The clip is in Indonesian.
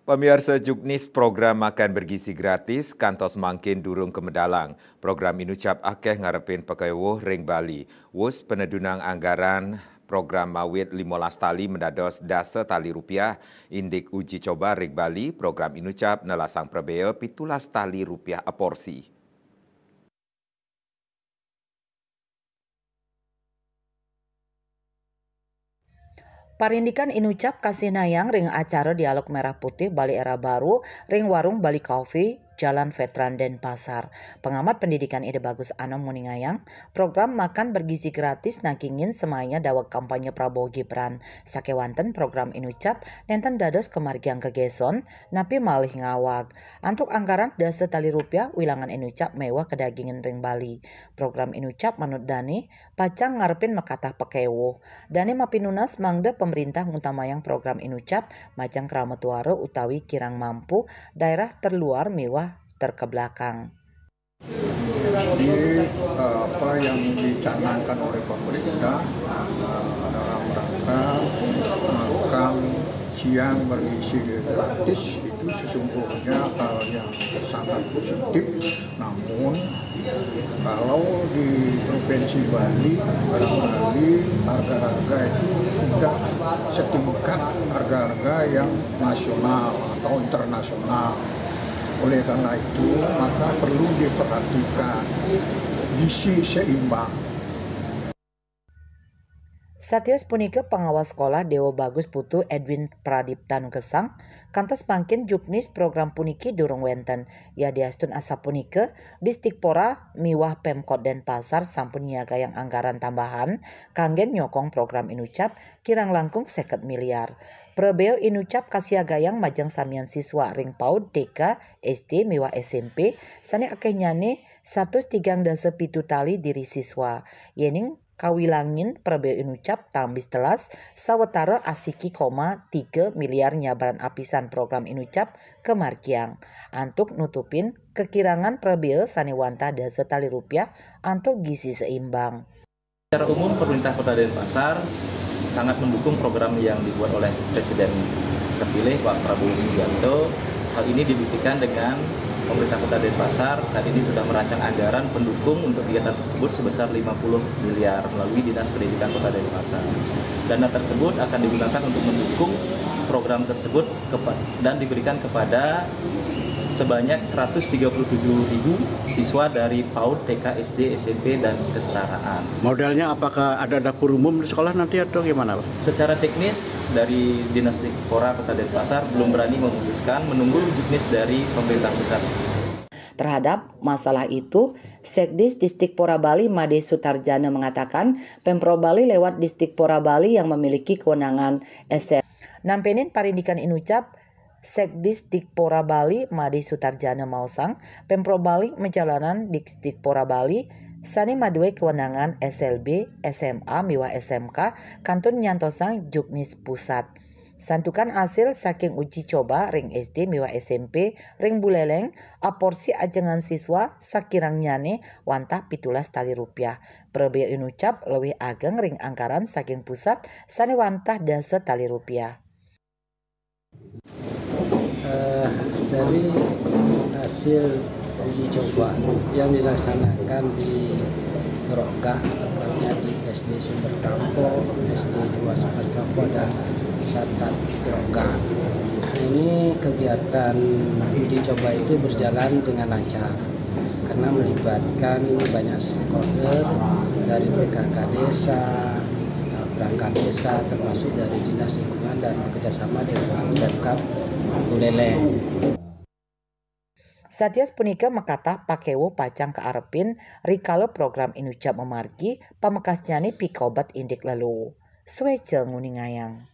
Pemirsa Juknis program makan bergizi gratis kantos mangkin durung ke Medalang. Program inucap akeh ngarepin pekewuh ring Bali. Wus penedunang anggaran program mawit 15 tali mendados dasa tali rupiah indik uji coba ring Bali. Program inucap nelasang prebea 17 tali rupiah aporsi. Parindikan inucap kasih nayang ring acara dialog merah putih Bali Era Baru ring warung Bali Coffee Jalan Veteran Denpasar. Pengamat pendidikan Ide Bagus Anom Muningayang, program makan bergizi gratis nakingin semaya dawak kampanye Prabowo Gibran. Sakewanten program inucap nenten dados kemargiang kegeson napi malih ngawag. Antuk anggaran dasa tali rupiah wilangan inucap mewah kedagingan ring Bali. Program inucap menurut Dani pacang ngarepin makatah pekewo. Dani mapinunas mangde pemerintah ngutamayang program inucap macang kerametuaro utawi kirang mampu daerah terluar mewah terkebelakang. Jadi apa yang dicanangkan oleh pemerintah dalam rangka makan siang bergizi gratis itu sesungguhnya hal yang sangat positif. Namun kalau di Provinsi Bali barangkali harga-harga itu tidak setingkat harga-harga yang nasional atau internasional. Oleh karena itu, maka perlu diperhatikan gizi seimbang. Satios punika pengawas sekolah Dewa Bagus Putu Edwin Pradiptan Kesang, kantos pangkin juknis program puniki durung wenten. Ya diastun asa punika, Distikpora miwah Pemkot Denpasar sampun niaga yang anggaran tambahan, kanggen nyokong program inucap kirang langkung 50 miliar. Prebeo inucap kasiagayang majang samian siswa ring PAUD TK SD miwah SMP sani akeh nyane 137 tali diri siswa. Yening kawilangin prebeo inucap tambis telas sawetara asiki 3 miliar nyabaran apisan program inucap kemarkiang. Antuk nutupin kekirangan prebeo saniwanta dasa tali rupiah antuk gizi seimbang. Secara umum pemerintah Kota Denpasar sangat mendukung program yang dibuat oleh Presiden terpilih Pak Prabowo Subianto. Hal ini dibuktikan dengan pemerintah Kota Denpasar saat ini sudah merancang anggaran pendukung untuk kegiatan tersebut sebesar 50 miliar melalui Dinas Pendidikan Kota Denpasar. Dana tersebut akan digunakan untuk mendukung program tersebut dan diberikan kepada sebanyak 137.000 siswa dari PAUD, TK, SD, SMP, dan kesetaraan. Modelnya apakah ada dapur umum di sekolah nanti atau gimana, Pak? Secara teknis dari Dinas Dikpora Kota Denpasar belum berani memutuskan, menunggu juknis dari pemerintah pusat. Terhadap masalah itu, Sekdis Distikpora Bali Made Sutarjana mengatakan Pemprov Bali lewat Distikpora Bali yang memiliki kewenangan SR. Nampenin parindikan inucap Sekdis Dikpora Bali Made Sutarjana Mausang, Pemprov Bali menjalanan Distikpora Bali sani madue kewenangan SLB, SMA, miwah SMK, kantun nyantosang juknis pusat. Santukan hasil saking uji coba ring SD miwah SMP ring Buleleng aporsi ajengan siswa sakirang nyane wantah 17 tali rupiah. Prebeo inucap lebih ageng ring anggaran saking pusat sani wantah dasa tali rupiah. Dari hasil uji coba yang dilaksanakan di Rogga, tepatnya di SD Sumber Kampo, SD 2 Sumber Kampo, dan Satat Rogga. Ini kegiatan uji coba itu berjalan dengan lancar karena melibatkan banyak stakeholder dari PKK desa, perangkat desa, termasuk dari Dinas Lingkungan dan bekerjasama dengan Pemkab Buleleng. Satios punika makatah pakewo pacang kearepin rikalo program inucap memargi pamekasnyane pikobat indik lalu. Swece nguningayang.